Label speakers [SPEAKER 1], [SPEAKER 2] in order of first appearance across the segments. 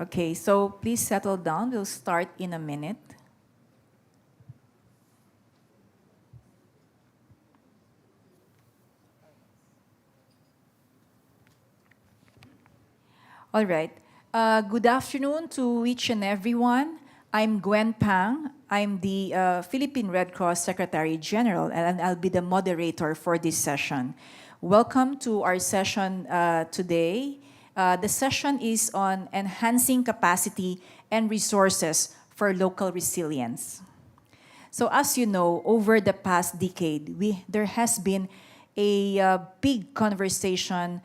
[SPEAKER 1] Okay, so please settle down. We'll start in a minute. All right. Good afternoon to each and everyone. I'm Gwen Pang. I'm the Philippine Red Cross Secretary General, and I'll be the moderator for this session. Welcome to our session today. The session is on enhancing capacity and resources for local resilience. So as you know, over the past decade, there has been a big conversation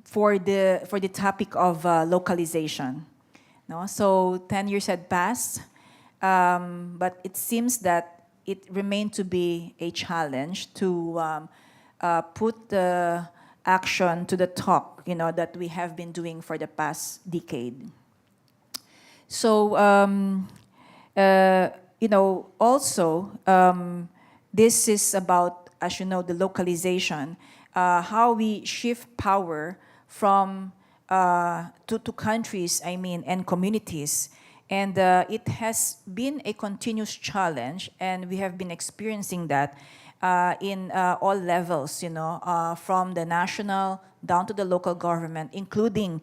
[SPEAKER 1] for the topic of localization. No? So 10 years had passed, but it seems that it remained to be a challenge to put the action to the talk, that we have been doing for the past decade. So, also, this is about, as you know, the localization, how we shift power from to countries, and communities. And it has been a continuous challenge, and we have been experiencing that in all levels, from the national down to the local government, including,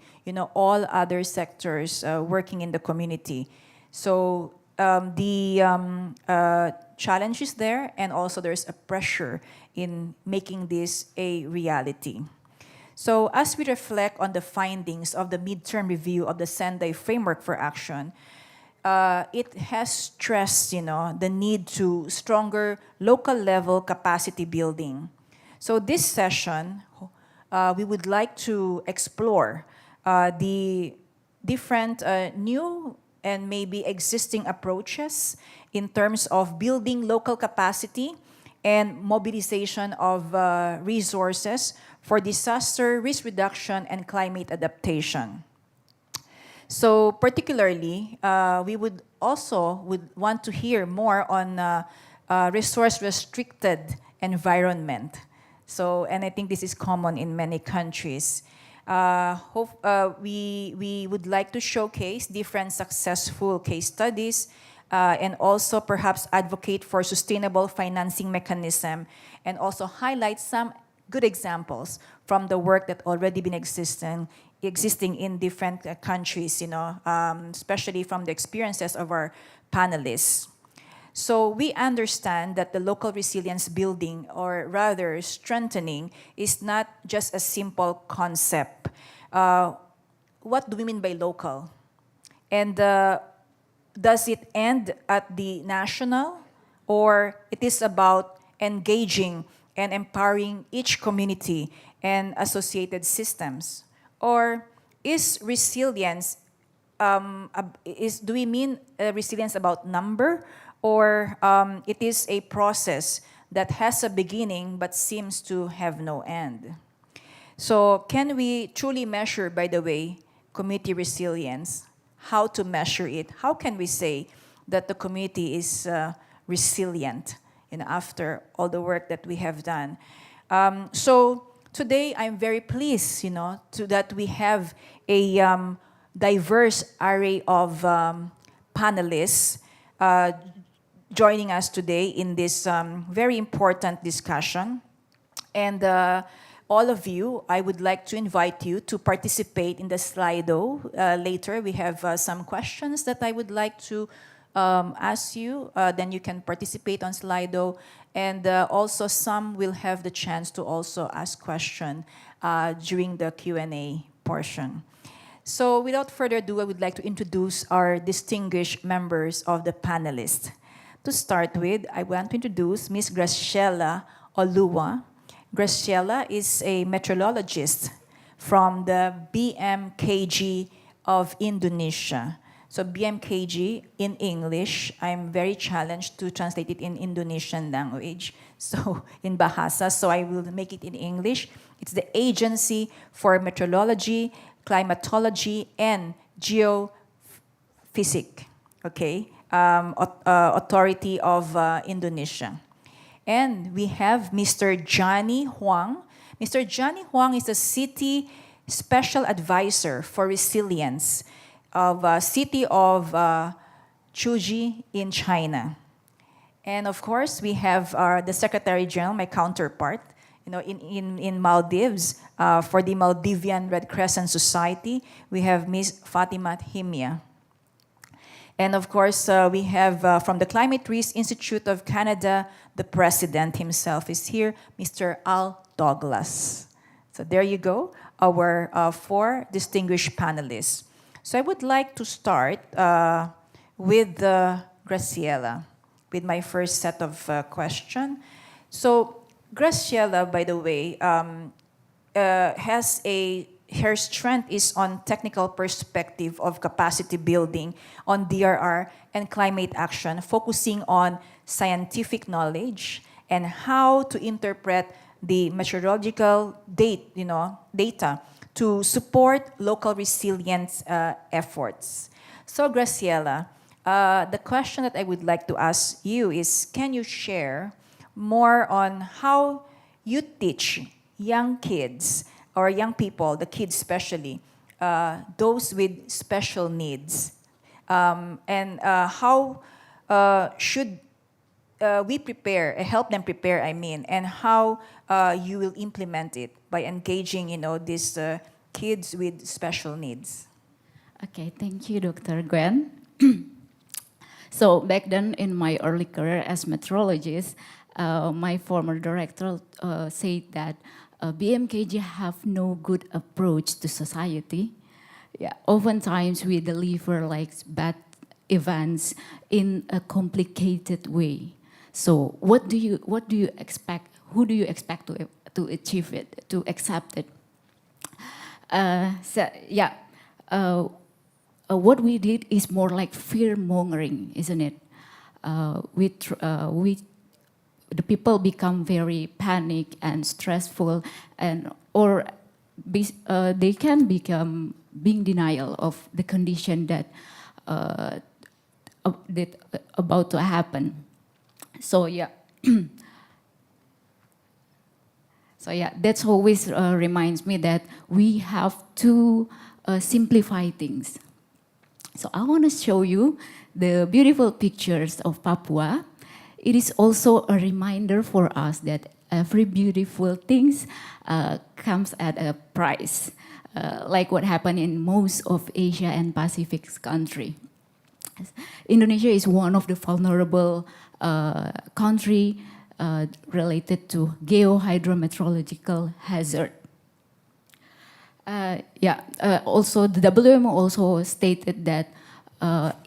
[SPEAKER 1] all other sectors working in the community. So the challenge is there, and also there's a pressure in making this a reality. So as we reflect on the findings of the midterm review of the Sendai Framework for Action, it has stressed, the need to stronger local level capacity building. So this session, we would like to explore the different new and maybe existing approaches in terms of building local capacity and mobilization of resources for disaster risk reduction and climate adaptation. So particularly, we would want to hear more on resource-restricted environment. So, and I think this is common in many countries. We would like to showcase different successful case studies and also perhaps advocate for sustainable financing mechanism, and also highlight some good examples from the work that already been existing in different countries, especially from the experiences of our panelists. So we understand that the local resilience building, or rather strengthening, is not just a simple concept. What do we mean by local? And does it end at the national, or it is about engaging and empowering each community and associated systems? Or is resilience, do we mean resilience about number, or it is a process that has a beginning but seems to have no end? So can we truly measure, by the way, community resilience? How to measure it? How can we say that the community is resilient after all the work that we have done? So today I'm very pleased, that we have a diverse array of panelists joining us today in this very important discussion. And all of you, I would like to invite you to participate in the Slido. Later, we have some questions that I would like to ask you. Then you can participate on Slido. And also some will have the chance to also ask questions during the Q&A portion. So without further ado, I would like to introduce our distinguished members of the panelists. To start with, I want to introduce Ms. Graciela Olua. Graciela is a meteorologist from the BMKG of Indonesia. So BMKG in English, I'm very challenged to translate it in Indonesian language, so in Bahasa, so I will make it in English. It's the Agency for Meteorology, Climatology, and Geophysics, okay, Authority of Indonesia. And we have Mr. Johnny Huang. Mr. Johnny Huang is a city special advisor for resilience of city of Chuji in China. And of course, we have the Secretary General, my counterpart, in Maldives, for the Maldivian Red Crescent Society, we have Ms. Fatima Himia. And of course, we have from the Climate Risk Institute of Canada, the president himself is here, Mr. Al Douglas. So there you go, our 4 distinguished panelists. So I would like to start with Graciela, with my first set of questions. So Graciela, by the way, her strength is on technical perspective of capacity building on DRR and climate action, focusing on scientific knowledge and how to interpret the meteorological data to support local resilience efforts. So Graciela, the question that I would like to ask you is, can you share more on how you teach young kids or young people, the kids especially, those with special needs, and how should we prepare, help them prepare, and how you will implement it by engaging, these kids with special needs.
[SPEAKER 2] Okay, thank you, Dr. Gwen. So back then in my early career as meteorologist, my former director said that BMKG have no good approach to society. Yeah, oftentimes we deliver like bad events in a complicated way. So what do you expect? Who do you expect to achieve it, to accept it? What we did is more like fear mongering, isn't it? The people become very panic and stressful, or they can become being denial of the condition that about to happen. So yeah. So yeah, that's always reminds me that we have to simplify things. So I want to show you the beautiful pictures of Papua. It is also a reminder for us that every beautiful things comes at a price, like what happened in most of Asia and Pacific country. Indonesia is one of the vulnerable country related to geohydrometeorological hazard. Also the WMO also stated that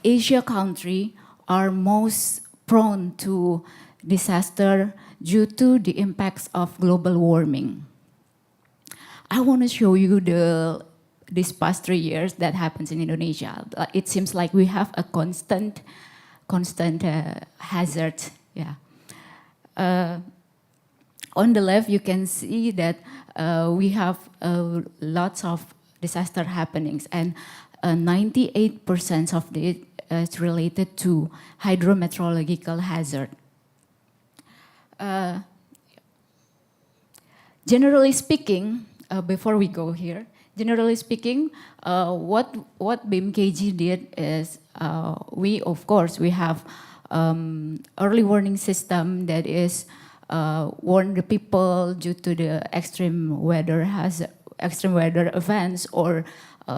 [SPEAKER 2] Asia country are most prone to disaster due to the impacts of global warming. I want to show you these past 3 years that happens in Indonesia. It seems like we have a constant hazard. Yeah. On the left, you can see that we have lots of disaster happenings, and 98% of it is related to hydrometeorological hazard. Generally speaking, before we go here, generally speaking, what BMKG did is we have early warning system that is warn the people due to the extreme weather events or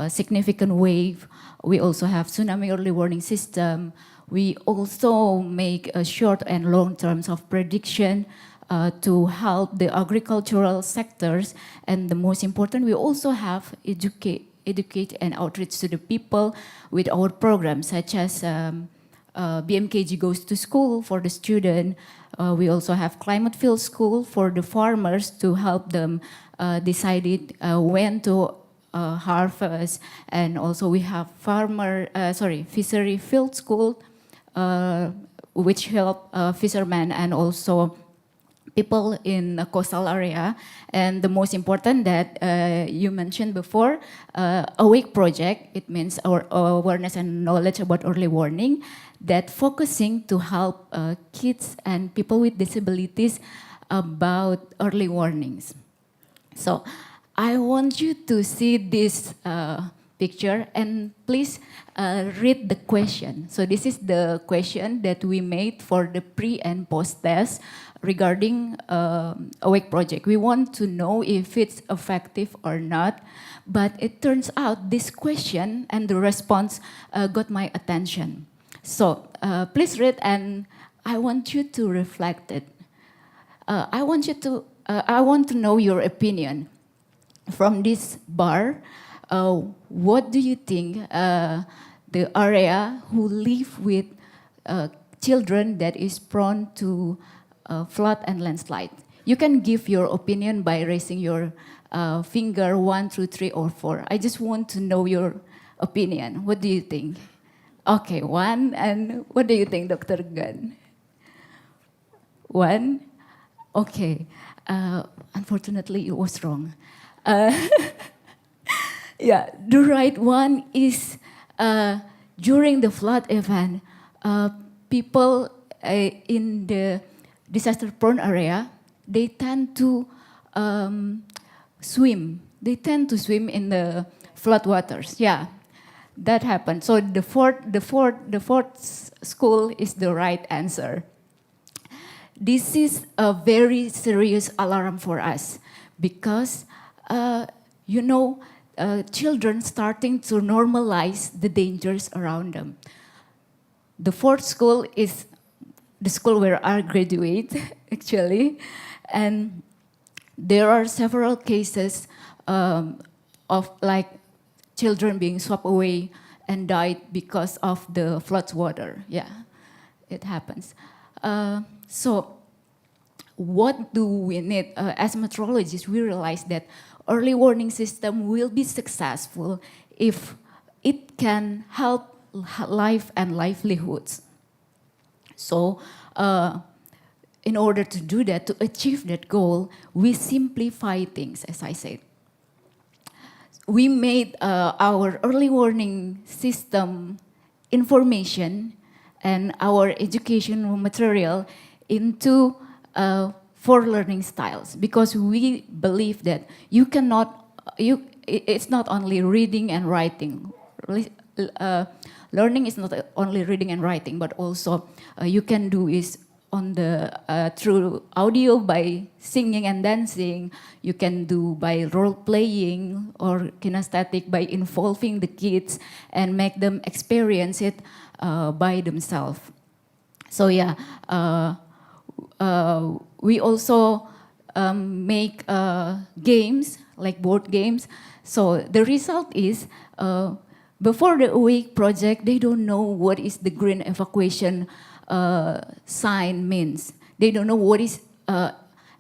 [SPEAKER 2] significant wave. We also have tsunami early warning system. We also make a short and long terms of prediction to help the agricultural sectors. And the most important, we also have educate and outreach to the people with our programs, such as BMKG Goes to School for the student. We also have Climate Field School for the farmers to help them decide when to harvest. And also we have Fishery Field School, which help fishermen and also people in a coastal area. And the most important that you mentioned before, Awake project, it means our awareness and knowledge about early warning, that focusing to help kids and people with disabilities about early warnings. So I want you to see this picture and please read the question. So this is the question that we made for the pre and post test regarding Awake project. We want to know if it's effective or not, but it turns out this question and the response got my attention. So please read and I want you to reflect it. I want to know your opinion. From this bar, what do you think the area who live with children that is prone to flood and landslide? You can give your opinion by raising your finger 1 through 3 or 4. I just want to know your opinion. What do you think? Okay, 1. And what do you think, Dr. Gunn? 1? Okay. Unfortunately, it was wrong. Yeah, the right one is during the flood event, people in the disaster-prone area, they tend to swim. They tend to swim in the flood waters. Yeah, that happened. So the fourth school is the right answer. This is a very serious alarm for us because, children starting to normalize the dangers around them. The fourth school is the school where I graduate, actually, and there are several cases of like children being swept away and died because of the flood water. Yeah, it happens. So what do we need? As meteorologists, we realize that early warning system will be successful if it can help life and livelihoods. So in order to do that, to achieve that goal, we simplify things, as I said. We made our early warning system information and our educational material into 4 learning styles, because we believe that it's not only reading and writing. Learning is not only reading and writing, but also you can do is on the through audio by singing and dancing. You can do by role playing or kinesthetic by involving the kids and make them experience it by themselves. So yeah, we also make games like board games. So the result is before the Awake project, they don't know what is the green evacuation sign means. They don't know what is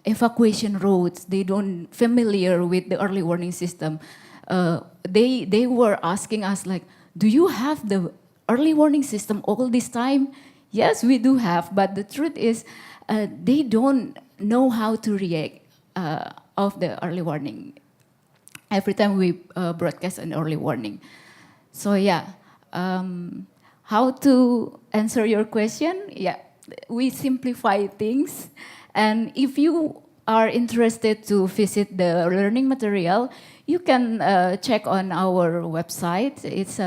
[SPEAKER 2] evacuation roads. They don't familiar with the early warning system. They were asking us like, do you have the early warning system all this time? Yes, we do have, but the truth is they don't know how to react of the early warning every time we broadcast an early warning. So yeah, how to answer your question? Yeah, we simplify things. And if you are interested to visit the learning material, you can check on our website. It's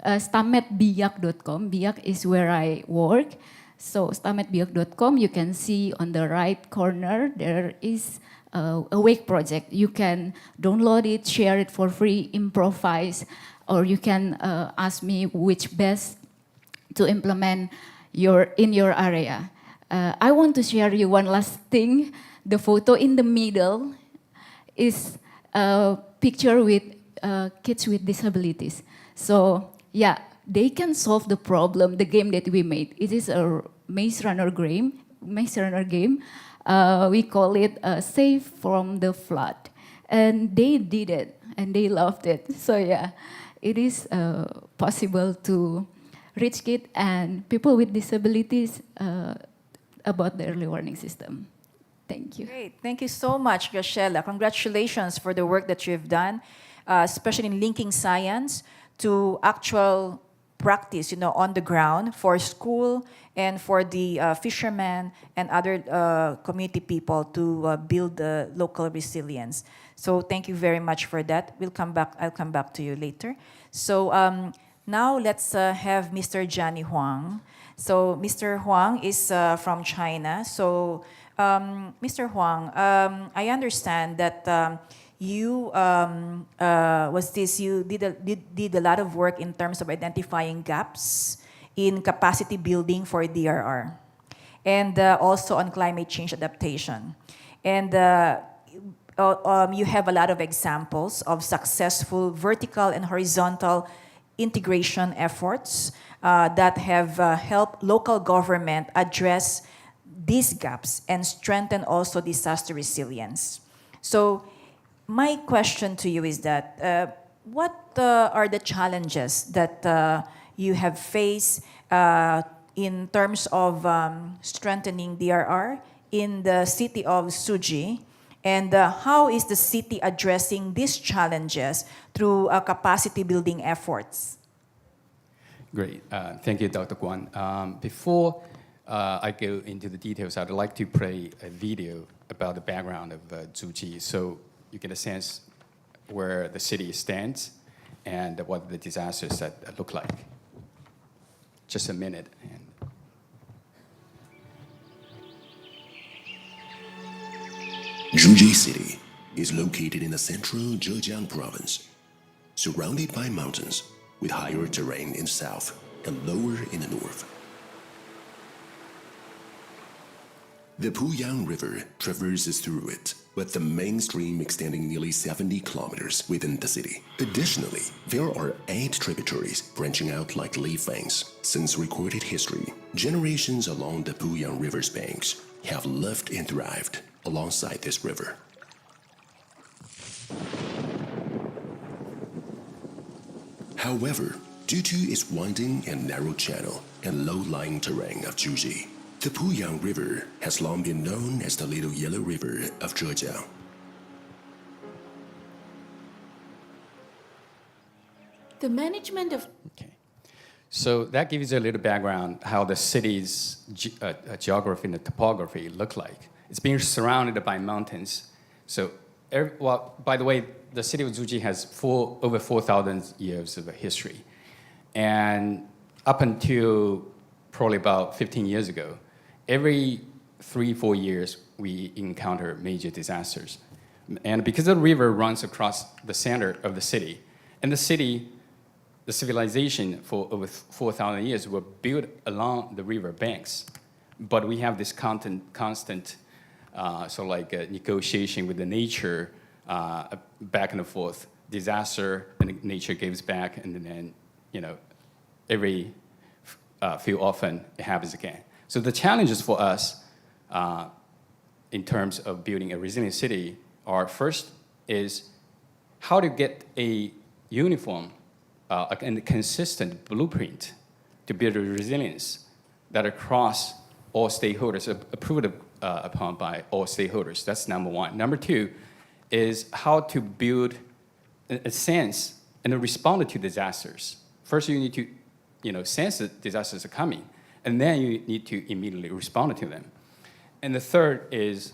[SPEAKER 2] stametbiak.com. Biak is where I work. So stametbiak.com, you can see on the right corner, there is Awake project. You can download it, share it for free, improvise, or you can ask me which best to implement in your area. I want to share you one last thing. The photo in the middle is a picture with kids with disabilities. So yeah, they can solve the problem, the game that we made. It is a maze runner game. We call it Save from the Flood. And they did it, and they loved it. So yeah, it is possible to reach kids and people with disabilities about the early warning system. Thank you.
[SPEAKER 1] Great. Thank you so much, Graciela. Congratulations for the work that you've done, especially in linking science to actual practice, on the ground for school and for the fishermen and other community people to build the local resilience. So thank you very much for that. We'll come back. I'll come back to you later. So now let's have Mr. Johnny Huang. So Mr. Huang is from China. So Mr. Huang, I understand that you did a lot of work in terms of identifying gaps in capacity building for DRR, and also on climate change adaptation, and you have a lot of examples of successful vertical and horizontal integration efforts that have helped local government address these gaps and strengthen also disaster resilience. So my question to you is that what are the challenges that you have faced in terms of strengthening DRR in the city of Suji, and how is the city addressing these challenges through capacity building efforts?
[SPEAKER 3] Great. Thank you, Dr. Guan. Before I go into the details, I'd like to play a video about the background of Zhuji, so you get a sense where the city stands and what the disasters that look like. Just a minute.
[SPEAKER 4] Zhuji City is located in the central Zhejiang province, surrounded by mountains with higher terrain in the south and lower in the north. The Puyang River traverses through it, with the main stream extending nearly 70 kilometers within the city. Additionally, there are 8 tributaries branching out like leaf veins. Since recorded history, generations along the Puyang River's banks have lived and thrived alongside this river. However, due to its winding and narrow channel and low-lying terrain of Zhuji, the Puyang River has long been known as the Little Yellow River of Zhejiang.
[SPEAKER 5] The management of
[SPEAKER 3] Okay. So that gives you a little background how the city's geography and the topography look like. It's being surrounded by mountains. So, by the way, the city of Zhuji has over 4,000 years of history. And up until probably about 15 years ago, every 3-4 years, we encounter major disasters. And because the river runs across the center of the city, and the civilization for over 4,000 years were built along the river banks. But we have this constant negotiation with the nature, back and forth, disaster, and nature gives back, and then, every few often it happens again. So the challenges for us in terms of building a resilient city are, first is how to get a uniform and consistent blueprint to build a resilience that across all stakeholders, approved upon by all stakeholders. That's number one. Number two is how to build a sense and respond to disasters. First, you need to sense that disasters are coming, and then you need to immediately respond to them. And the third is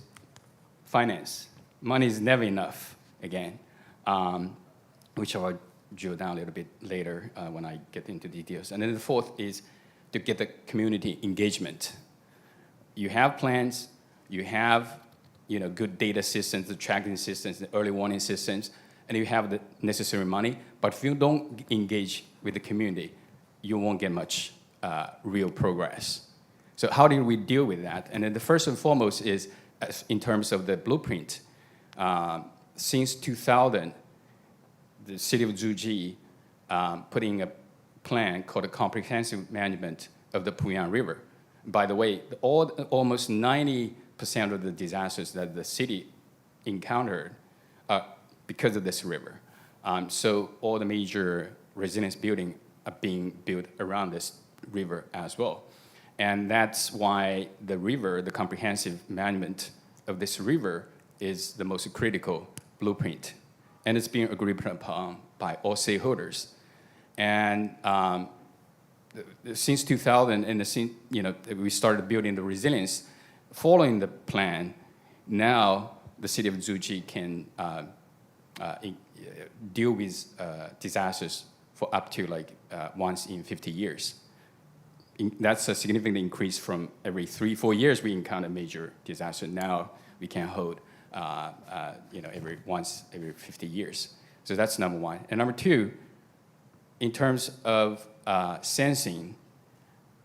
[SPEAKER 3] finance. Money is never enough, again, which I'll drill down a little bit later when I get into details. And then the fourth is to get the community engagement. You have plans, you have good data systems, the tracking systems, the early warning systems, and you have the necessary money, but if you don't engage with the community, you won't get much real progress. So how do we deal with that? And then the first and foremost is, in terms of the blueprint, since 2000, the city of Zhuji putting a plan called a comprehensive management of the Puyang River. By the way, almost 90% of the disasters that the city encountered are because of this river. So all the major resilience building are being built around this river as well. And that's why the river, the comprehensive management of this river is the most critical blueprint, and it's being agreed upon by all stakeholders. And since 2000, we started building the resilience. Following the plan, now the city of Zhuji can deal with disasters for up to once in 50 years. That's a significant increase from every 3-4 years we encounter major disaster. Now we can hold every 50 years. So that's number one. And number two, in terms of sensing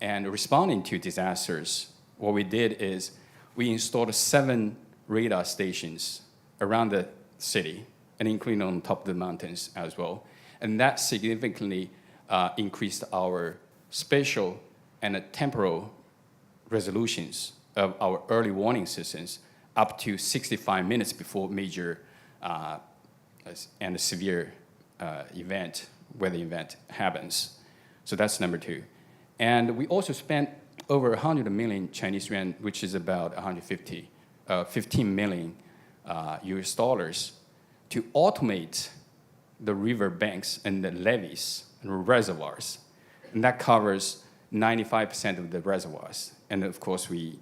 [SPEAKER 3] and responding to disasters, what we did is we installed 7 radar stations around the city, and including on top of the mountains as well. And that significantly increased our spatial and temporal resolutions of our early warning systems up to 65 minutes before major and a severe weather event happens. So that's number two. And we also spent over 100 million Chinese yuan, which is about 15 million US dollars, to automate the river banks and the levees and reservoirs. And that covers 95% of the reservoirs. And of course, we,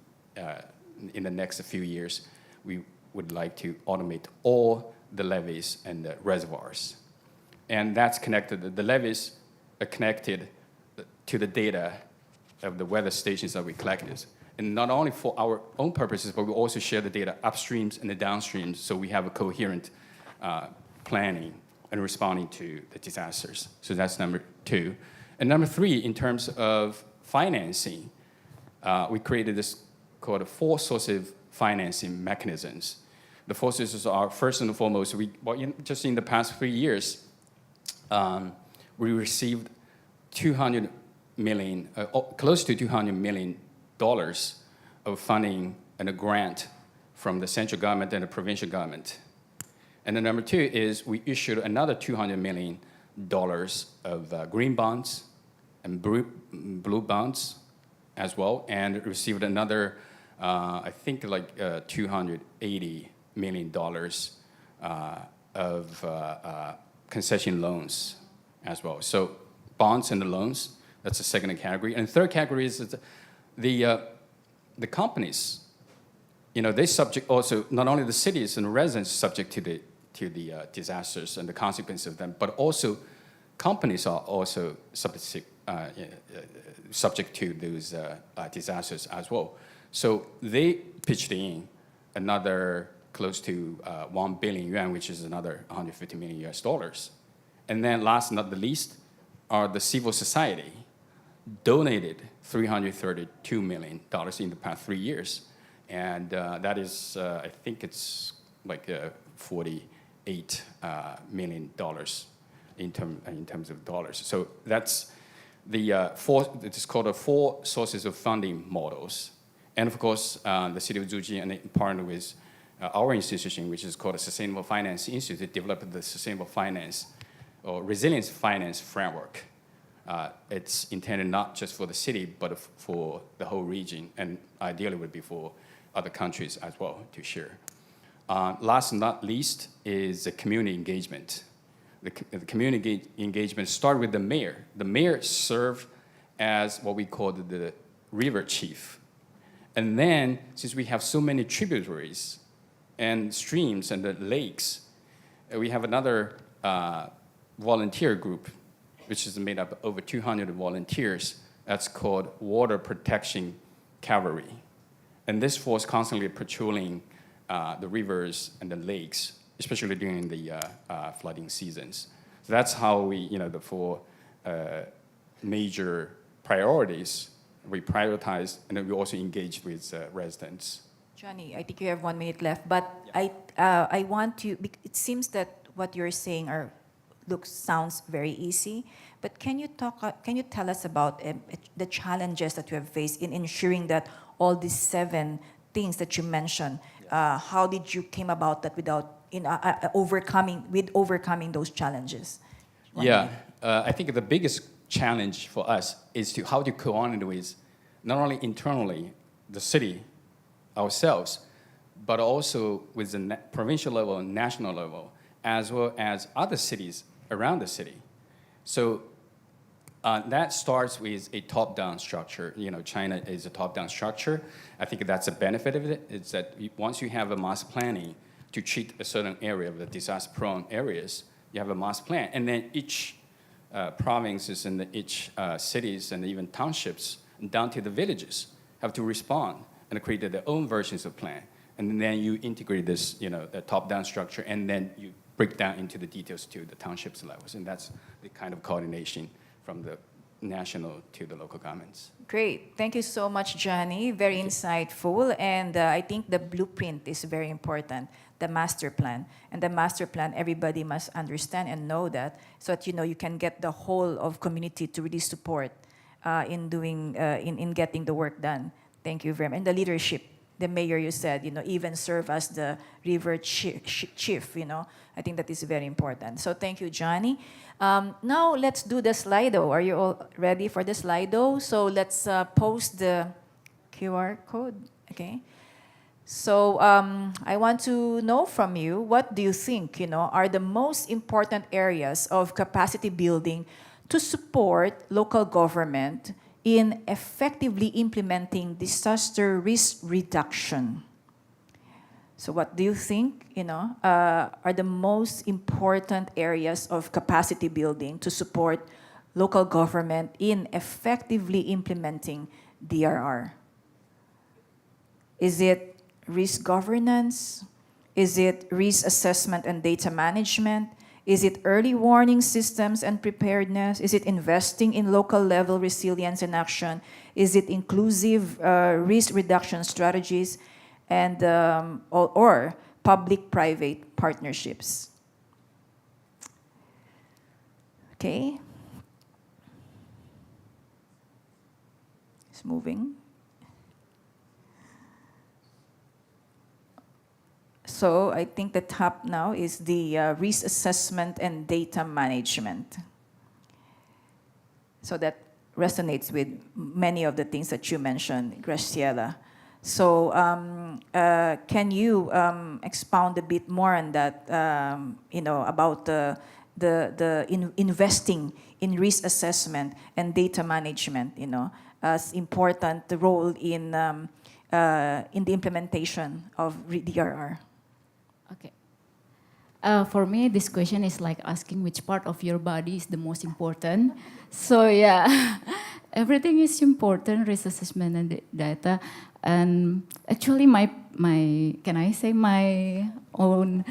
[SPEAKER 3] in the next few years, we would like to automate all the levees and the reservoirs. And that's connected, the levees are connected to the data of the weather stations that we collected. And not only for our own purposes, but we also share the data upstreams and the downstreams, so we have a coherent planning and responding to the disasters. So that's number two. And number three, in terms of financing, we created this called 4 sources financing mechanisms. The 4 sources are, first and foremost, just in the past 3 years, we received $200 million, close to $200 million of funding and a grant from the central government and the provincial government. And the number two is we issued another $200 million of green bonds and blue bonds as well, and received another, I think $280 million of concession loans as well. So bonds and the loans, that's the second category. And the third category is the companies. They subject also, not only the cities and residents subject to the disasters and the consequences of them, but also companies are also subject to those disasters as well. So they pitched in another close to 1 billion yuan, which is another 150 million US dollars. And then last but not the least are the civil society donated $332 million in the past 3 years. And that is, I think it's $48 million in terms of dollars. So that's it's called the 4 sources of funding models. And of course, the city of Zhuji, and partnered with our institution, which is called the Sustainable Finance Institute, developed the Sustainable Finance or Resilience Finance Framework. It's intended not just for the city, but for the whole region, and ideally would be for other countries as well to share. Last but not least is the community engagement. The community engagement started with the mayor. The mayor served as what we call the river chief. And then, since we have so many tributaries and streams and the lakes, we have another volunteer group, which is made up of over 200 volunteers. That's called Water Protection Cavalry. And this force constantly patrolling the rivers and the lakes, especially during the flooding seasons. So that's how we, the 4 major priorities, we prioritize, and then we also engage with residents.
[SPEAKER 1] Johnny, I think you have 1 minute left, but I want to, it seems that what you're saying sounds very easy, but can you tell us about the challenges that you have faced in ensuring that all these 7 things that you mentioned, how did you came about that overcoming those challenges?
[SPEAKER 3] I think the biggest challenge for us is how to coordinate with not only internally the city ourselves, but also with the provincial level and national level, as well as other cities around the city. So that starts with a top-down structure. China is a top-down structure. I think that's a benefit of it, is that once you have a mass planning to treat a certain area of the disaster-prone areas, you have a mass plan. And then each provinces and each cities and even townships, down to the villages, have to respond and create their own versions of plan. And then you integrate this, the top-down structure, and then you break down into the details to the townships levels. And that's the kind of coordination from the national to the local governments.
[SPEAKER 1] Great. Thank you so much, Johnny. Very insightful. And I think the blueprint is very important, the master plan. And the master plan, everybody must understand and know that, so that you can get the whole of community to really support in getting the work done. Thank you very much. And the leadership, the mayor, you said, even serve as the river chief, I think that is very important. So thank you, Johnny. Now let's do the Slido. Are you all ready for the Slido? So let's post the QR code, okay? So I want to know from you, what do you think, are the most important areas of capacity building to support local government in effectively implementing disaster risk reduction? So what do you think, are the most important areas of capacity building to support local government in effectively implementing DRR? Is it risk governance? Is it risk assessment and data management? Is it early warning systems and preparedness? Is it investing in local level resilience and action? Is it inclusive risk reduction strategies and or public-private partnerships? Okay. It's moving. So I think the top now is the risk assessment and data management. So that resonates with many of the things that you mentioned, Graciela. So can you expound a bit more on that, about investing in risk assessment and data management, as important role in the implementation of DRR?
[SPEAKER 2] Okay. For me, this question is like asking which part of your body is the most important. So yeah, everything is important, risk assessment and data. And actually, my can I say my own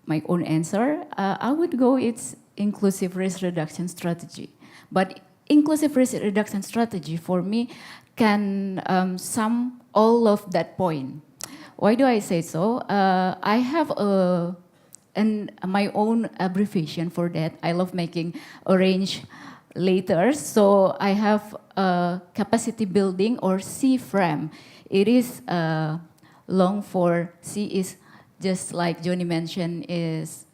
[SPEAKER 2] answer? I would go it's inclusive risk reduction strategy. But inclusive risk reduction strategy for me can sum all of that point. Why do I say so? I have my own abbreviation for that. I love making orange letters. So I have capacity building, or C-FRAME. It is long for C is just like Johnny mentioned, is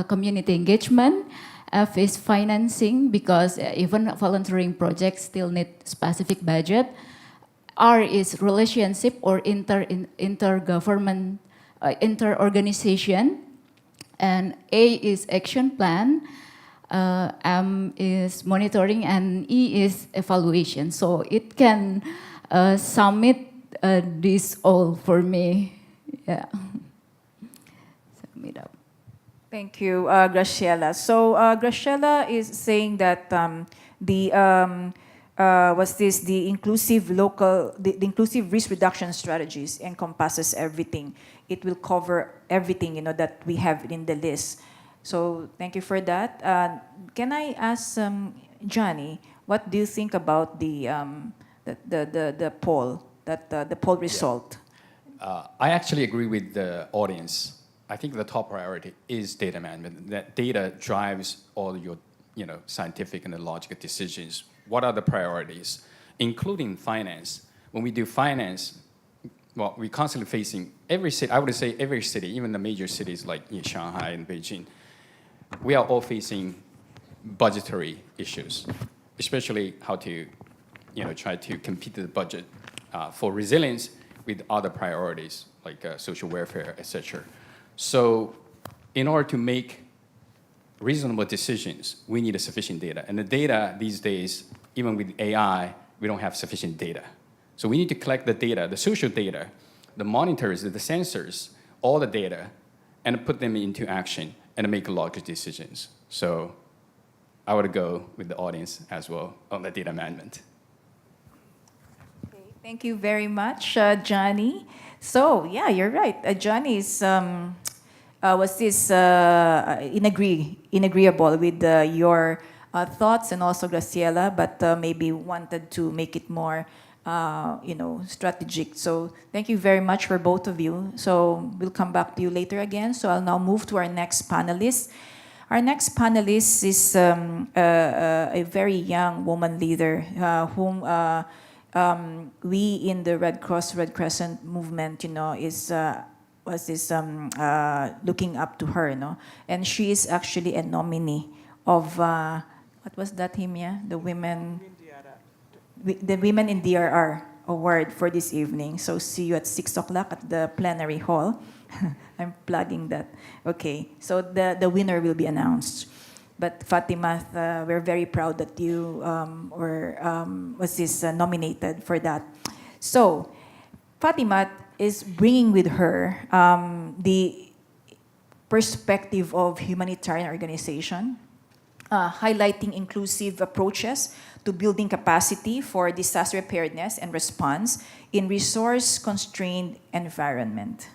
[SPEAKER 2] community engagement. F is financing, because even volunteering projects still need specific budget. R is relationship or intergovernment, inter-organization. And A is action plan. M is monitoring, and E is evaluation. So it can sum it this all for me. Yeah. Sum it up.
[SPEAKER 1] Thank you, Graciela. So Graciela is saying that the inclusive risk reduction strategies encompasses everything. It will cover everything that we have in the list. So thank you for that. Can I ask Johnny, what do you think about the poll, the poll result?
[SPEAKER 3] I actually agree with the audience. I think the top priority is data management. That data drives all your scientific and logical decisions. What are the priorities, including finance? When we do finance, well, we're constantly facing every city. I would say every city, even the major cities like Shanghai and Beijing, we are all facing budgetary issues, especially how to try to compete the budget. For resilience, with other priorities like social welfare, etc. So in order to make reasonable decisions, we need sufficient data. And the data these days, even with AI, we don't have sufficient data. So we need to collect the data, the social data, the monitors, the sensors, all the data, and put them into action and make logical decisions. So I would go with the audience as well on the data management.
[SPEAKER 1] Okay, thank you very much, Johnny. So yeah, you're right. Johnny is inagreeable with your thoughts, and also Graciela, but maybe wanted to make it more strategic. So thank you very much for both of you. So we'll come back to you later again. So I'll now move to our next panelist. Our next panelist is a very young woman leader whom we in the Red Cross, Red Crescent movement, looking up to her, and she is actually a nominee of what was that, Himya? The Women in DRR award for this evening. So see you at 6 o'clock at the plenary hall. I'm plugging that. Okay, so the winner will be announced. But Fatima, we're very proud that you was nominated for that. So Fatima is bringing with her the perspective of humanitarian organization, highlighting inclusive approaches to building capacity for disaster preparedness and response in resource-constrained environment.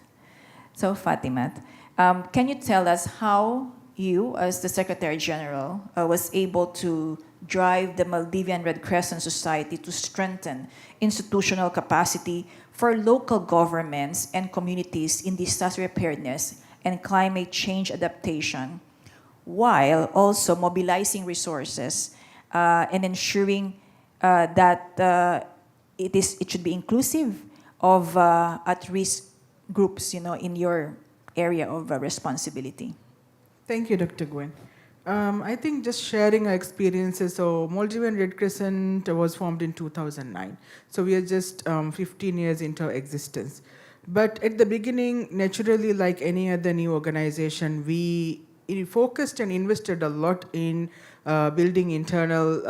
[SPEAKER 1] So Fatima, can you tell us how you, as the Secretary General, was able to drive the Maldivian Red Crescent Society to strengthen institutional capacity for local governments and communities in disaster preparedness and climate change adaptation, while also mobilizing resources and ensuring that it should be inclusive of at-risk groups, in your area of responsibility?
[SPEAKER 6] Thank you, Dr. Gwen. I think just sharing our experiences. So Maldivian Red Crescent was formed in 2009. So we are just 15 years into our existence. But at the beginning, naturally, like any other new organization, we focused and invested a lot in building internal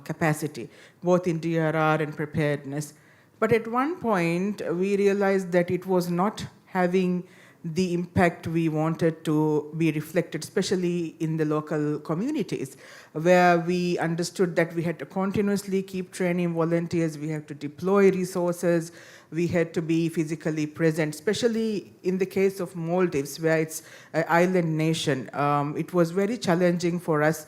[SPEAKER 6] capacity, both in DRR and preparedness. But at one point, we realized that it was not having the impact we wanted to be reflected, especially in the local communities, where we understood that we had to continuously keep training volunteers, we have to deploy resources, we had to be physically present, especially in the case of Maldives, where it's an island nation. It was very challenging for us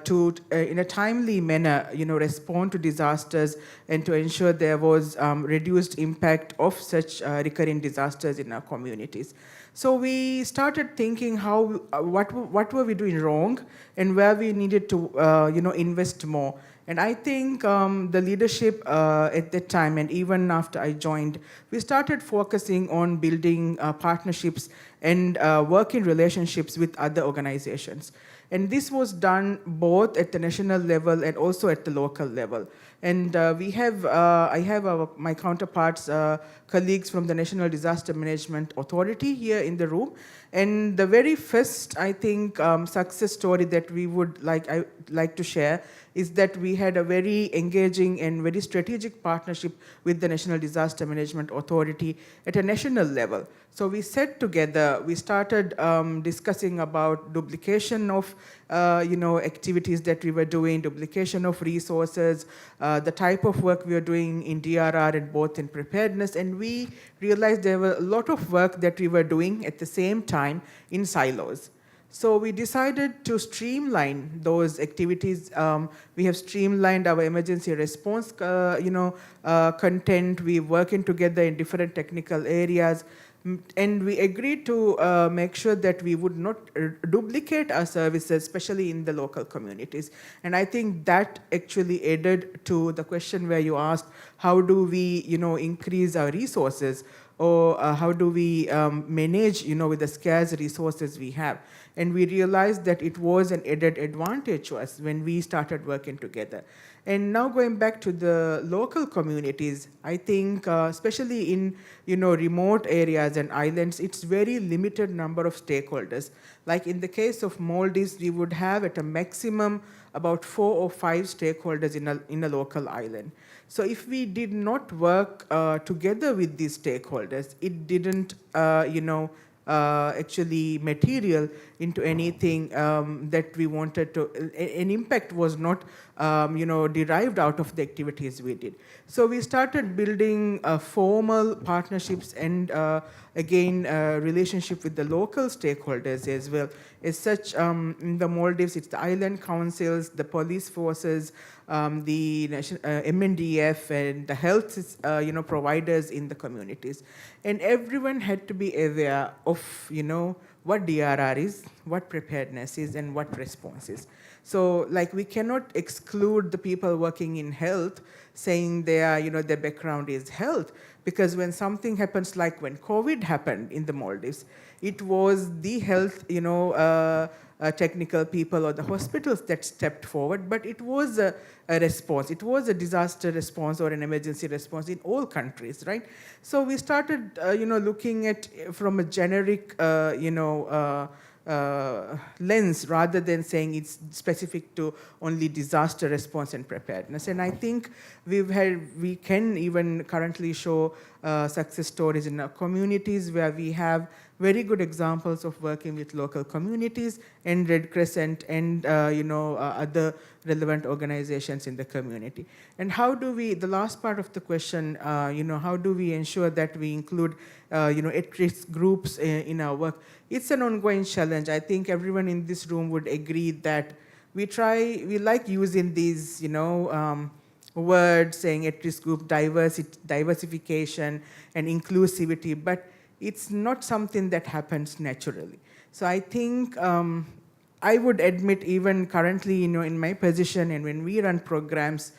[SPEAKER 6] to, in a timely manner, respond to disasters and to ensure there was reduced impact of such recurring disasters in our communities. So we started thinking what were we doing wrong and where we needed to, invest more. And I think the leadership at that time, and even after I joined, we started focusing on building partnerships and working relationships with other organizations. And this was done both at the national level and also at the local level. And I have my counterparts, colleagues from the National Disaster Management Authority here in the room. And the very first, I think, success story that I like to share is that we had a very engaging and very strategic partnership with the National Disaster Management Authority at a national level. So we sat together, we started discussing about duplication of activities that we were doing, duplication of resources, the type of work we were doing in DRR and both in preparedness, and we realized there were a lot of work that we were doing at the same time in silos. So we decided to streamline those activities. We have streamlined our emergency response, content. We're working together in different technical areas. And we agreed to make sure that we would not duplicate our services, especially in the local communities. And I think that actually added to the question where you asked, how do we increase our resources? or how do we manage, with the scarce resources we have. And we realized that it was an added advantage to us when we started working together. And now going back to the local communities, I think especially in remote areas and islands, it's very limited number of stakeholders. Like in the case of Maldives, we would have at a maximum about 4 or 5 stakeholders in a local island. So if we did not work together with these stakeholders, it didn't actually material into anything that we wanted to, an impact was not derived out of the activities we did. So we started building formal partnerships and again relationship with the local stakeholders as well. As such, in the Maldives, it's the island councils, the police forces, the MNDF, and the health providers in the communities. And everyone had to be aware of what DRR is, what preparedness is, and what response is. So like we cannot exclude the people working in health saying their background is health, because when something happens, like when COVID happened in the Maldives, it was the health technical people or the hospitals that stepped forward, but it was a response. It was a disaster response or an emergency response in all countries, right? So we started, looking at from a generic, lens rather than saying it's specific to only disaster response and preparedness. And I think we can even currently show success stories in our communities where we have very good examples of working with local communities and Red Crescent and other relevant organizations in the community. And how do we, the last part of the question, how do we ensure that we include at-risk groups in our work? It's an ongoing challenge. I think everyone in this room would agree that we like using these, words saying at-risk group, diversification and inclusivity, but it's not something that happens naturally. So I think I would admit even currently, in my position and when we run programs,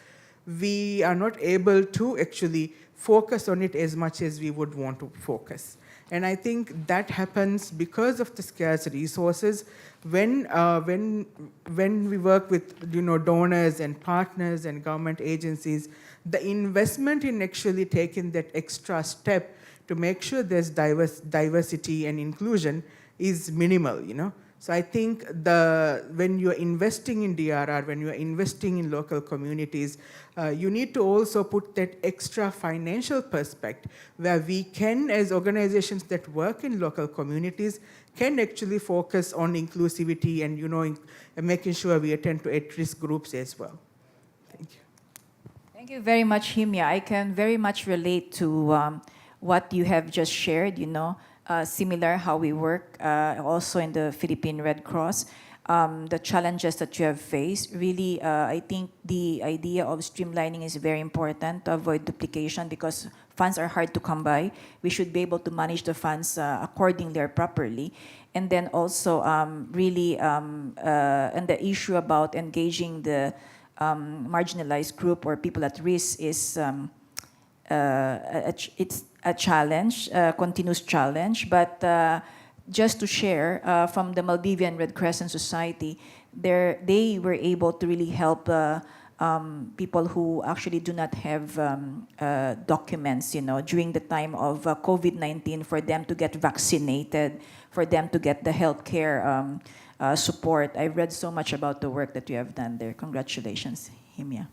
[SPEAKER 6] we are not able to actually focus on it as much as we would want to focus. And I think that happens because of the scarce resources. When we work with donors and partners and government agencies, the investment in actually taking that extra step to make sure there's diversity and inclusion is minimal, So I think when you're investing in DRR, when you're investing in local communities, you need to also put that extra financial perspective where we can, as organizations that work in local communities, can actually focus on inclusivity and making sure we attend to at-risk groups as well. Thank you.
[SPEAKER 1] Thank you very much, Himya. I can very much relate to what you have just shared, similar how we work also in the Philippine Red Cross. The challenges that you have faced, really, I think the idea of streamlining is very important to avoid duplication because funds are hard to come by. We should be able to manage the funds accordingly or properly. And then also and the issue about engaging the marginalized group or people at risk is it's a challenge, a continuous challenge, but just to share, from the Maldivian Red Crescent Society, they were able to really help people who actually do not have documents, during the time of COVID-19 for them to get vaccinated, for them to get the healthcare support. I've read so much about the work that you have done there. Congratulations, Himya.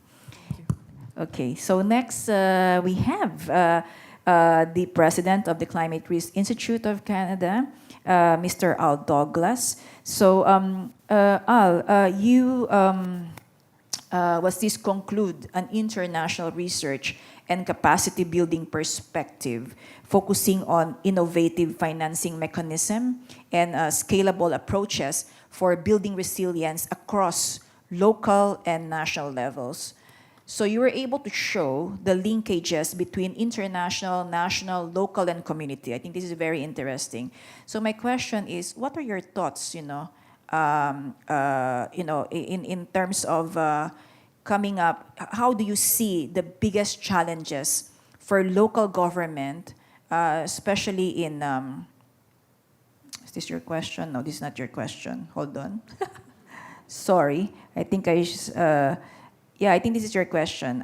[SPEAKER 1] Okay, so next we have the president of the Climate Risk Institute of Canada, Mr. Al Douglas. So, Al, you was this conclude an international research and capacity building perspective, focusing on innovative financing mechanism and scalable approaches for building resilience across local and national levels. So you were able to show the linkages between international, national, local, and community. I think this is very interesting. So my question is, what are your thoughts, in terms of coming up? How do you see the biggest challenges for local government especially in, is this your question? No, this is not your question. Hold on. Sorry, I think yeah, I think this is your question.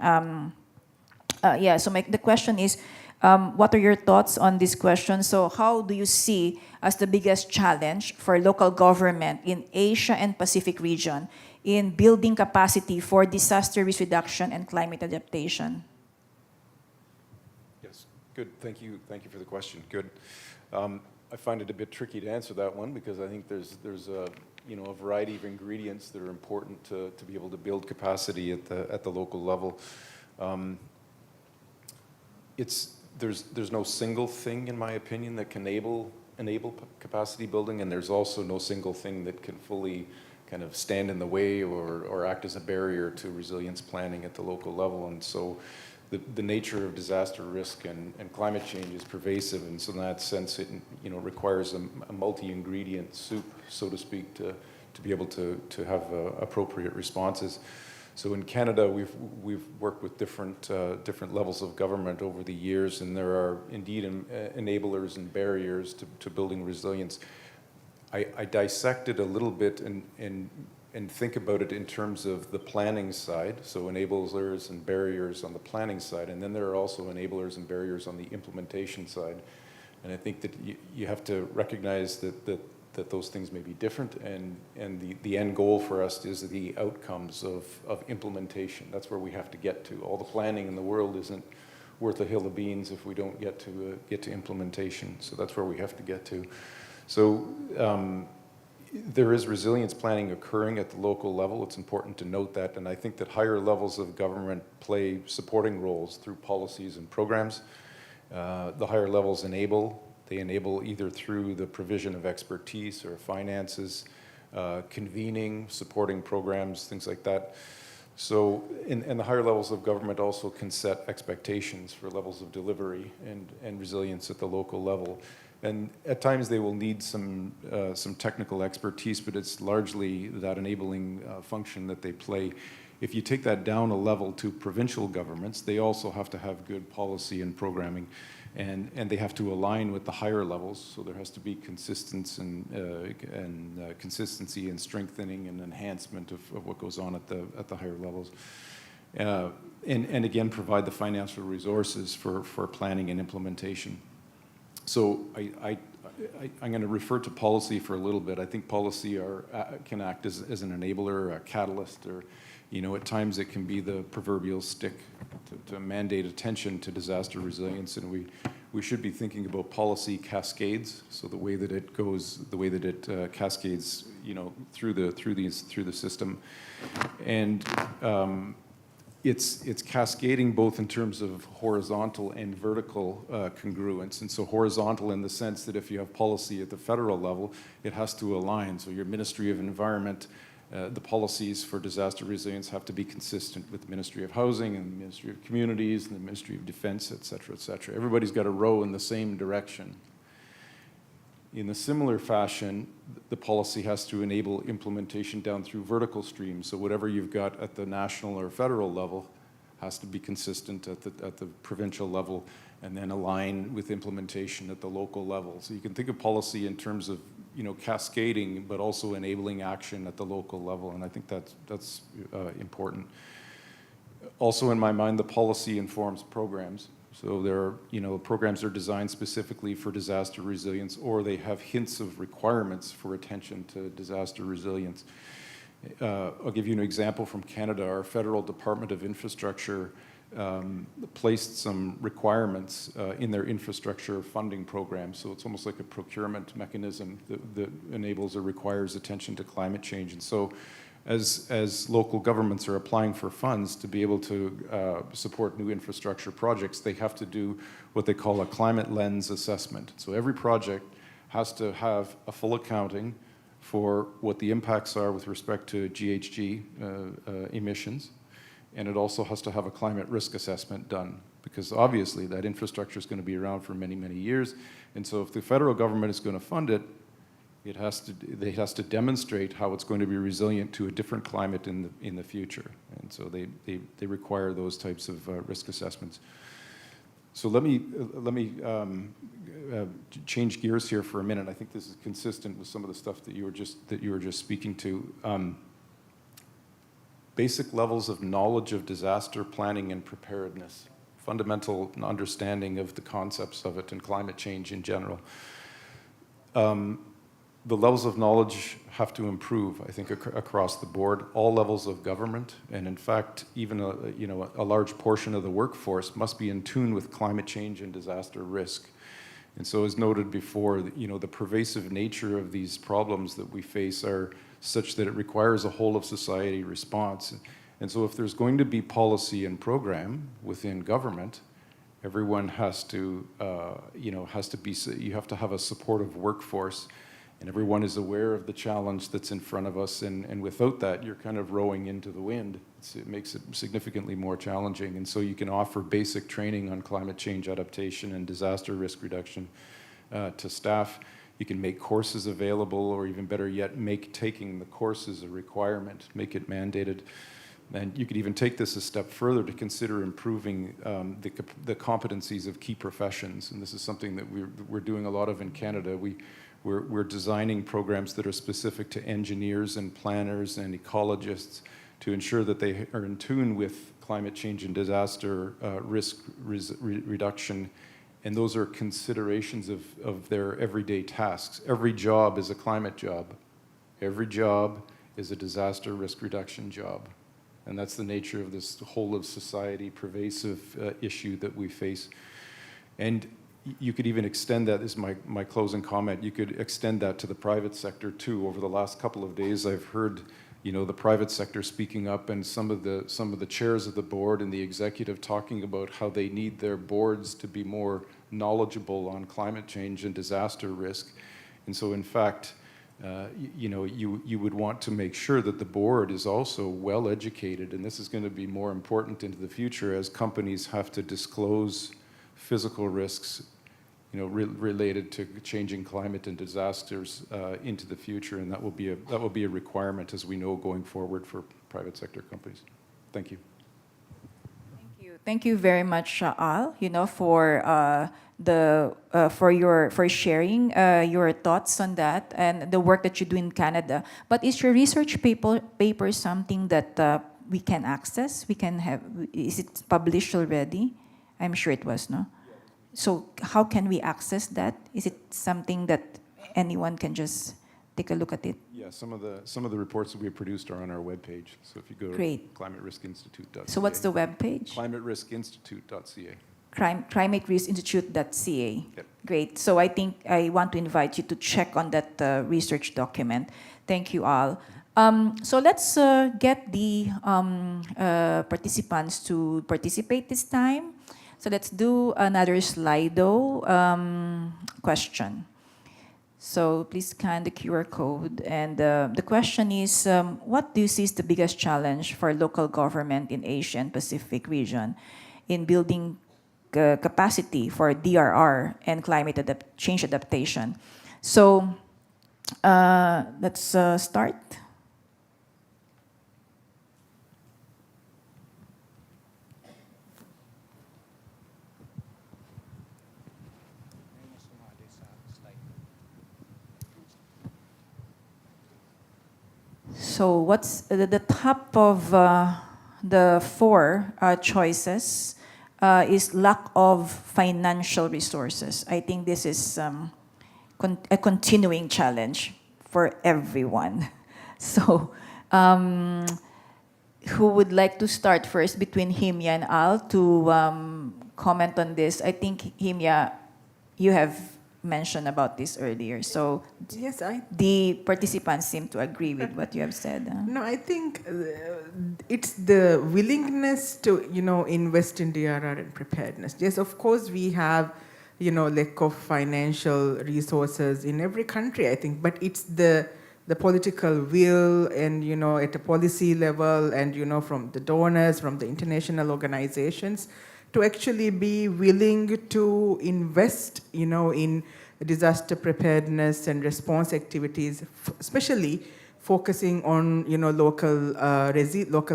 [SPEAKER 1] Yeah, so the question is, what are your thoughts on this question? So how do you see as the biggest challenge for local government in Asia and Pacific region in building capacity for disaster risk reduction and climate adaptation?
[SPEAKER 7] Yes, good. Thank you for the question. Good. I find it a bit tricky to answer that one because I think there's a a variety of ingredients that are important to be able to build capacity at the local level. There's no single thing, in my opinion, that can enable capacity building, and there's also no single thing that can fully kind of stand in the way or act as a barrier to resilience planning at the local level. And so the nature of disaster risk and climate change is pervasive, and so in that sense it requires a multi-ingredient soup, so to speak, to be able to have appropriate responses. So in Canada, we've worked with different levels of government over the years, and there are indeed enablers and barriers to building resilience. I dissect it a little bit and think about it in terms of the planning side, so enablers and barriers on the planning side, and then there are also enablers and barriers on the implementation side. And I think that you have to recognize that those things may be different, and the end goal for us is the outcomes of implementation. That's where we have to get to. All the planning in the world isn't worth a hill of beans if we don't get to implementation. So that's where we have to get to. So there is resilience planning occurring at the local level. It's important to note that, and I think that higher levels of government play supporting roles through policies and programs. The higher levels enable. They enable either through the provision of expertise or finances, convening, supporting programs, things like that. So, and the higher levels of government also can set expectations for levels of delivery and resilience at the local level. And at times they will need some technical expertise, but it's largely that enabling function that they play. If you take that down a level to provincial governments, they also have to have good policy and programming, and they have to align with the higher levels. So there has to be consistency and strengthening and enhancement of what goes on at the higher levels. And again, provide the financial resources for planning and implementation. So I'm going to refer to policy for a little bit. I think policy can act as an enabler, a catalyst, or at times it can be the proverbial stick to mandate attention to disaster resilience, and we should be thinking about policy cascades. So the way that it goes, the way that it cascades, through the system, and it's cascading both in terms of horizontal and vertical congruence. And so horizontal in the sense that if you have policy at the federal level, it has to align. So your Ministry of Environment, the policies for disaster resilience have to be consistent with the Ministry of Housing and the Ministry of Communities and the Ministry of Defense, et cetera, et cetera. Everybody's got to row in the same direction. In a similar fashion, the policy has to enable implementation down through vertical streams. So whatever you've got at the national or federal level has to be consistent at the provincial level, and then align with implementation at the local level. So you can think of policy in terms of cascading, but also enabling action at the local level, and I think that's important. Also, in my mind, the policy informs programs. So there are, programs are designed specifically for disaster resilience, or they have hints of requirements for attention to disaster resilience. I'll give you an example from Canada. Our federal Department of Infrastructure placed some requirements in their infrastructure funding program. So it's almost like a procurement mechanism that enables or requires attention to climate change. And so as local governments are applying for funds to be able to support new infrastructure projects, they have to do what they call a climate lens assessment. So every project has to have a full accounting for what the impacts are with respect to GHG emissions, and it also has to have a climate risk assessment done, because obviously that infrastructure is going to be around for many, many years. And so if the federal government is going to fund it, it has to demonstrate how it's going to be resilient to a different climate in the future. And so they require those types of risk assessments. So let me change gears here for a minute. I think this is consistent with some of the stuff that you were just speaking to. Basic levels of knowledge of disaster planning and preparedness, fundamental understanding of the concepts of it and climate change in general. The levels of knowledge have to improve, I think, across the board, all levels of government, and in fact, even a large portion of the workforce must be in tune with climate change and disaster risk. And so, as noted before, the pervasive nature of these problems that we face are such that it requires a whole of society response. And so, if there's going to be policy and program within government, everyone has to, you have to have a supportive workforce. And everyone is aware of the challenge that's in front of us, and without that, you're kind of rowing into the wind. It makes it significantly more challenging. And so you can offer basic training on climate change adaptation and disaster risk reduction to staff. You can make courses available, or even better yet, make taking the courses a requirement, make it mandated. And you could even take this a step further to consider improving the competencies of key professions. And this is something that we're doing a lot of in Canada. We're designing programs that are specific to engineers and planners and ecologists to ensure that they are in tune with climate change and disaster risk reduction. And those are considerations of their everyday tasks. Every job is a climate job. Every job is a disaster risk reduction job. And that's the nature of this whole of society pervasive issue that we face. And you could even extend that, this is my closing comment, you could extend that to the private sector too. Over the last couple of days, I've heard the private sector speaking up, and some of the chairs of the board and the executive talking about how they need their boards to be more knowledgeable on climate change and disaster risk. And so in fact, you would want to make sure that the board is also well educated, and this is going to be more important into the future as companies have to disclose physical risks, related to changing climate and disasters into the future, and that will be a requirement, as we know, going forward for private sector companies. Thank you.
[SPEAKER 1] Thank you very much, Al. For sharing your thoughts on that and the work that you do in Canada. But is your research paper something that we can access? We can have. Is it published already? I'm sure it was, no? So how can we access that? Is it something that anyone can just take a look at it?
[SPEAKER 7] Yeah, some of the reports that we have produced are on our webpage. So if you go
[SPEAKER 1] Great.
[SPEAKER 7] to climateriskinstitute.ca.
[SPEAKER 1] So what's the webpage?
[SPEAKER 7] climateriskinstitute.ca.
[SPEAKER 1] climateriskinstitute.ca.
[SPEAKER 7] Yep.
[SPEAKER 1] Great. So I think I want to invite you to check on that research document. Thank you all. So let's get the participants to participate this time. So let's do another Slido question. So please scan the QR code. And the question is, what do you see is the biggest challenge for local government in Asia and Pacific region in building capacity for DRR and climate change adaptation? So let's start. So what's the top of the four choices is lack of financial resources. I think this is a continuing challenge for everyone. So who would like to start first between Himya and Al to comment on this? I think, Himya, you have mentioned about this earlier. So
[SPEAKER 6] Yes,
[SPEAKER 1] the participants seem to agree with what you have said.
[SPEAKER 6] No, I think it's the willingness to, invest in DRR and preparedness. Yes, of course, we have, lack of financial resources in every country, I think, but it's the political will and, at a policy level and, from the donors, from the international organizations, to actually be willing to invest, in disaster preparedness and response activities, especially focusing on, local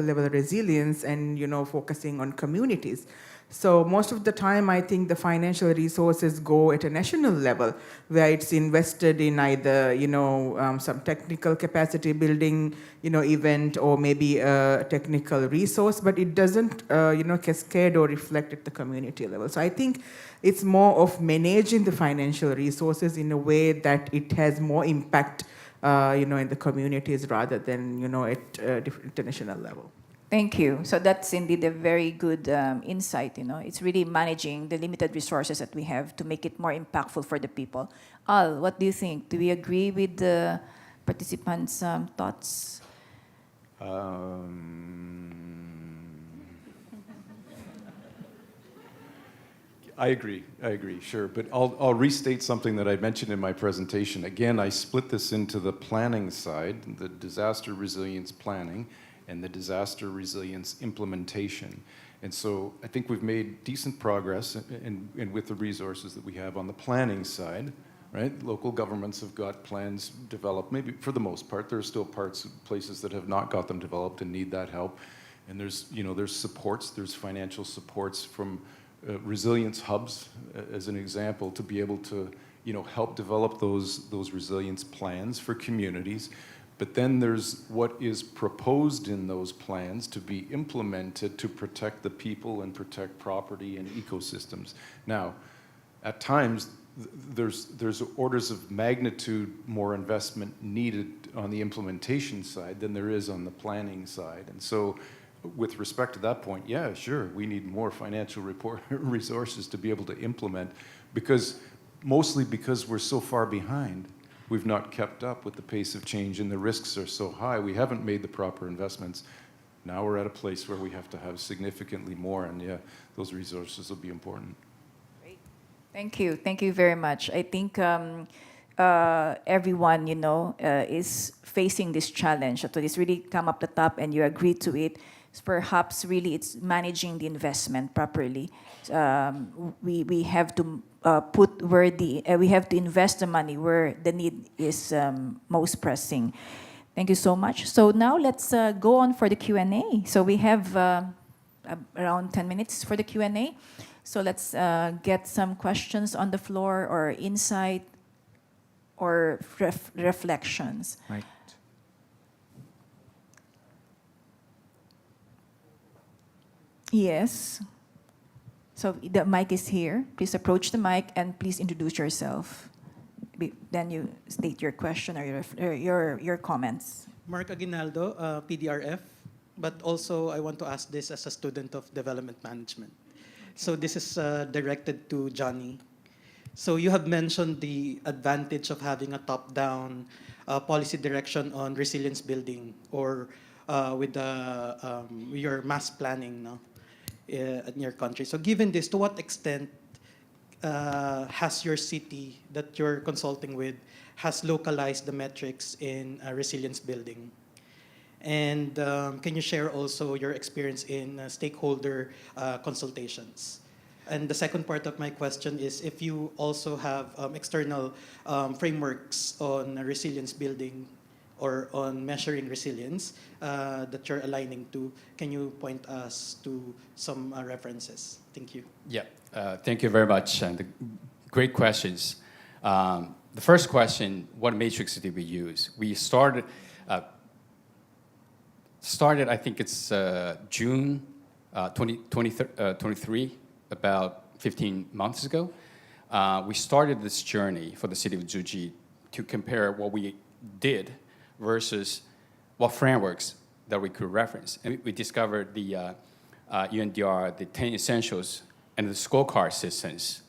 [SPEAKER 6] level resilience and, focusing on communities. So most of the time, I think the financial resources go at a national level, where it's invested in either, some technical capacity building, event, or maybe a technical resource, but it doesn't, cascade or reflect at the community level. So I think it's more of managing the financial resources in a way that it has more impact, in the communities rather than, at international level.
[SPEAKER 1] Thank you. So that's indeed a very good insight. It's really managing the limited resources that we have to make it more impactful for the people. Al, what do you think? Do we agree with the participants' thoughts?
[SPEAKER 7] I agree, sure. But I'll restate something that I mentioned in my presentation. Again, I split this into the planning side, the disaster resilience planning, and the disaster resilience implementation. And so I think we've made decent progress in with the resources that we have on the planning side, right? Local governments have got plans developed, maybe for the most part. There are still places that have not got them developed and need that help. And there's supports, there's financial supports from resilience hubs, as an example, to be able to, help develop those resilience plans for communities. But then there's what is proposed in those plans to be implemented to protect the people and protect property and ecosystems. Now, at times, there's orders of magnitude more investment needed on the implementation side than there is on the planning side. And so with respect to that point, yeah, sure, we need more financial resources to be able to implement, mostly because we're so far behind. We've not kept up with the pace of change, and the risks are so high. We haven't made the proper investments. Now we're at a place where we have to have significantly more, and yeah, those resources will be important.
[SPEAKER 1] Great. Thank you. Thank you very much. I think everyone, is facing this challenge. So it's really come up the top, and you agree to it. Perhaps really it's managing the investment properly. We have to we have to invest the money where the need is most pressing. Thank you so much. So now let's go on for the Q&A. So we have around 10 minutes for the Q&A. So let's get some questions on the floor or insight or reflections.
[SPEAKER 8] Right.
[SPEAKER 1] Yes. So the mic is here. Please approach the mic and please introduce yourself. Then you state your question or your comments.
[SPEAKER 9] Mark Aguinaldo, PDRF, but also I want to ask this as a student of development management. So this is directed to Johnny. So you have mentioned the advantage of having a top-down policy direction on resilience building or with your mass planning, no? In your country. So given this, to what extent has your city that you're consulting with has localized the metrics in resilience building? And can you share also your experience in stakeholder consultations? And the second part of my question is if you also have external frameworks on resilience building or on measuring resilience that you're aligning to, can you point us to some references? Thank you.
[SPEAKER 3] Yeah, thank you very much. And great questions. The first question, what matrix did we use? We started, I think it's June 2023, about 15 months ago. We started this journey for the city of Tzu-Chi to compare what we did versus what frameworks that we could reference. And we discovered the UNDR, the 10 essentials, and the scorecard systems.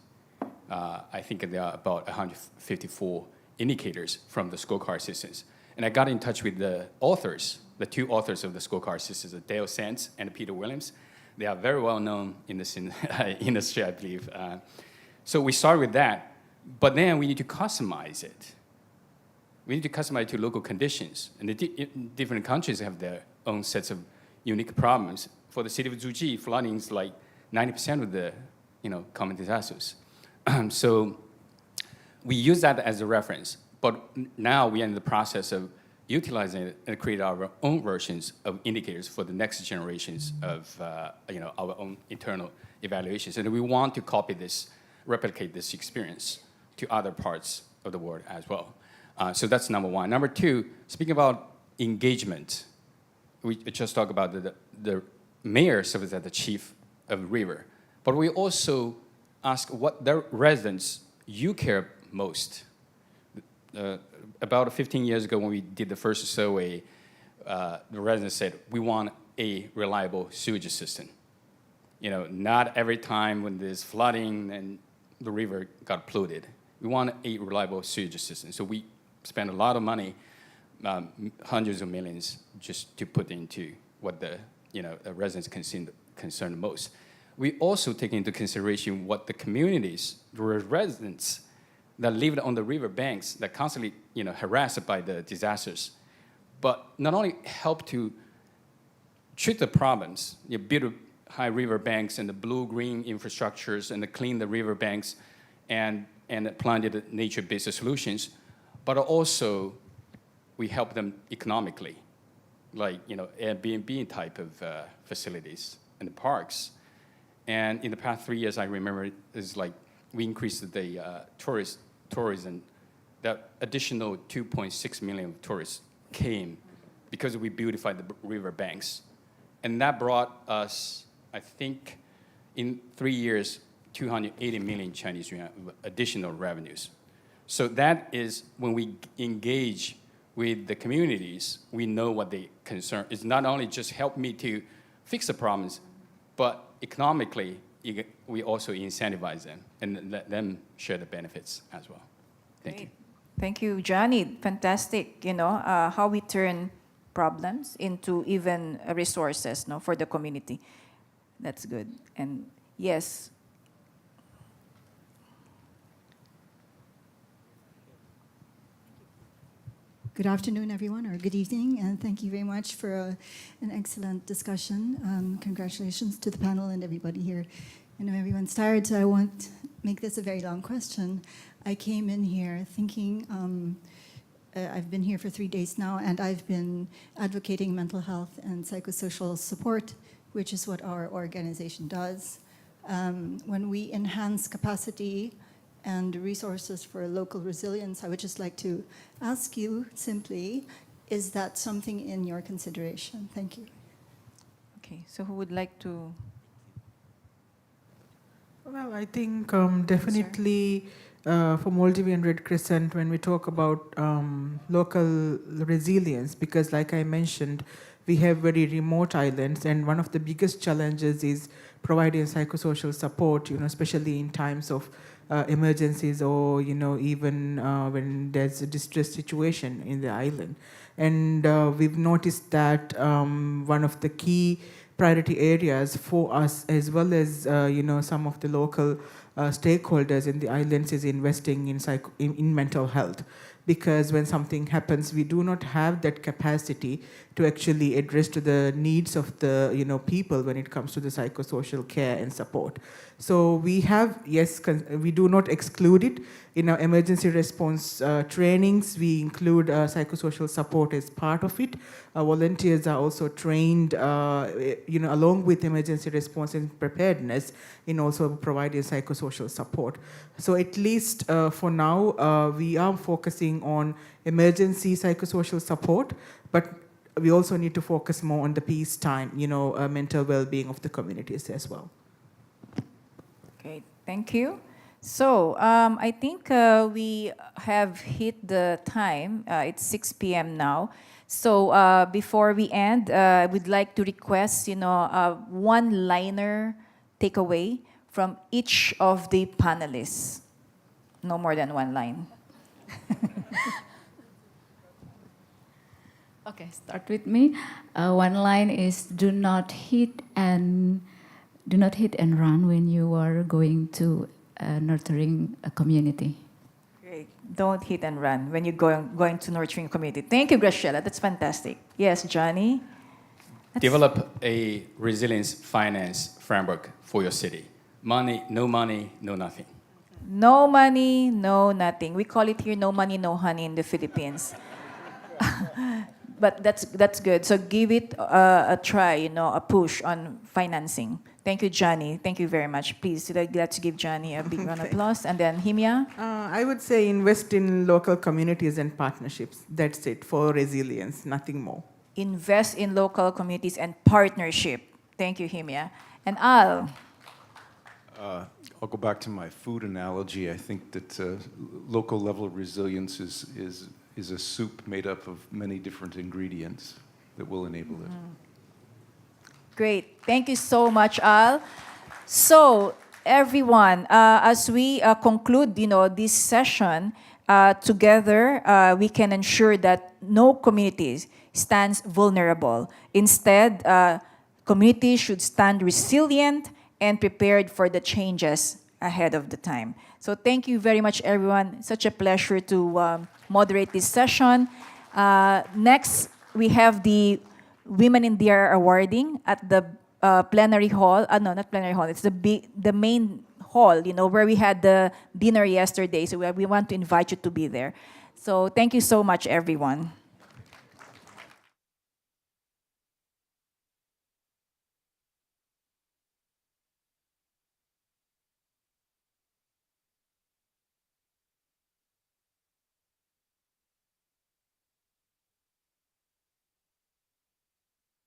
[SPEAKER 3] I think there are about 154 indicators from the scorecard systems. And I got in touch with the authors, the two authors of the scorecard systems, Dale Sands and Peter Williams. They are very well known in this industry, I believe. So we started with that, but then we need to customize it. We need to customize it to local conditions. And the different countries have their own sets of unique problems. For the city of Tzu-Chi, flooding is like 90% of the common disasters. So we use that as a reference. But now we are in the process of utilizing it and create our own versions of indicators for the next generations of our own internal evaluations. And we want to copy this, replicate this experience to other parts of the world as well. So that's number one. Number two, speaking about engagement, we just talked about the mayor serves as the chief of river, but we also ask what the residents you care most. About 15 years ago when we did the first survey, the residents said, we want a reliable sewage system. Not every time when there's flooding and the river got polluted. We want a reliable sewage system. So we spend a lot of money, hundreds of millions, just to put into what the residents concerned most. We also take into consideration what the communities, the residents that lived on the river banks that constantly harassed by the disasters, but not only help to treat the problems, build high river banks and the blue-green infrastructures and clean the river banks and planted nature-based solutions, but also we help them economically, like Airbnb type of facilities and the parks. And in the past 3 years, I remember it's like we increased the tourism. That additional 2.6 million tourists came because we beautified the river banks. And that brought us, I think, in 3 years, 280 million Chinese yuan of additional revenues. So that is when we engage with the communities, we know what they concern. It's not only just help me to fix the problems, but economically, we also incentivize them and let them share the benefits as well. Thank you.
[SPEAKER 1] Thank you, Johnny. Fantastic, how we turn problems into even resources for the community. That's good. And yes.
[SPEAKER 8] Good afternoon, everyone, or good evening, and thank you very much for an excellent discussion. Congratulations to the panel and everybody here. I know everyone's tired, so I won't make this a very long question. I came in here thinking, I've been here for 3 days now, and I've been advocating mental health and psychosocial support, which is what our organization does. When we enhance capacity and resources for local resilience, I would just like to ask you simply, is that something in your consideration? Thank you.
[SPEAKER 1] Okay, so who would like to?
[SPEAKER 6] Well, I think definitely for Maldivian Red Crescent, when we talk about local resilience, because like I mentioned, we have very remote islands, and one of the biggest challenges is providing psychosocial support, especially in times of emergencies or, even when there's a distress situation in the island. And we've noticed that one of the key priority areas for us, as well as, some of the local stakeholders in the islands, is investing in mental health. Because when something happens, we do not have that capacity to actually address to the needs of the people when it comes to the psychosocial care and support. So we have, yes, we do not exclude it. In our emergency response trainings, we include psychosocial support as part of it. Our volunteers are also trained, along with emergency response and preparedness, in also providing psychosocial support. So at least for now, we are focusing on emergency psychosocial support, but we also need to focus more on the peacetime, mental well-being of the communities as well.
[SPEAKER 1] Okay, thank you. So I think we have hit the time. It's 6 p.m. now. So before we end, I would like to request, a one-liner takeaway from each of the panelists. No more than one line.
[SPEAKER 2] Okay, start with me. One line is do not hit and run when you are going to nurturing a community.
[SPEAKER 1] Great. Don't hit and run when you're going to nurturing a community. Thank you, Graciela. That's fantastic. Yes, Johnny?
[SPEAKER 3] Develop a resilience finance framework for your city. Money, no nothing.
[SPEAKER 1] No money, no nothing. We call it here no money, no honey in the Philippines. But that's good. So give it a try, a push on financing. Thank you, Johnny. Thank you very much. Please, let's give Johnny a big round of applause. And then Himya?
[SPEAKER 6] I would say invest in local communities and partnerships. That's it for resilience, nothing more.
[SPEAKER 1] Invest in local communities and partnership. Thank you, Himya. And Al?
[SPEAKER 7] I'll go back to my food analogy. I think that local level resilience is a soup made up of many different ingredients that will enable it.
[SPEAKER 1] Great. Thank you so much, Al. So, everyone, as we conclude, this session, together, we can ensure that no community stands vulnerable. Instead, communities should stand resilient and prepared for the changes ahead of the time. So thank you very much, everyone. Such a pleasure to moderate this session. Next, we have the Women in the Air awarding at the plenary hall. No, not plenary hall. It's the main hall, where we had the dinner yesterday. So we want to invite you to be there. So thank you so much, everyone.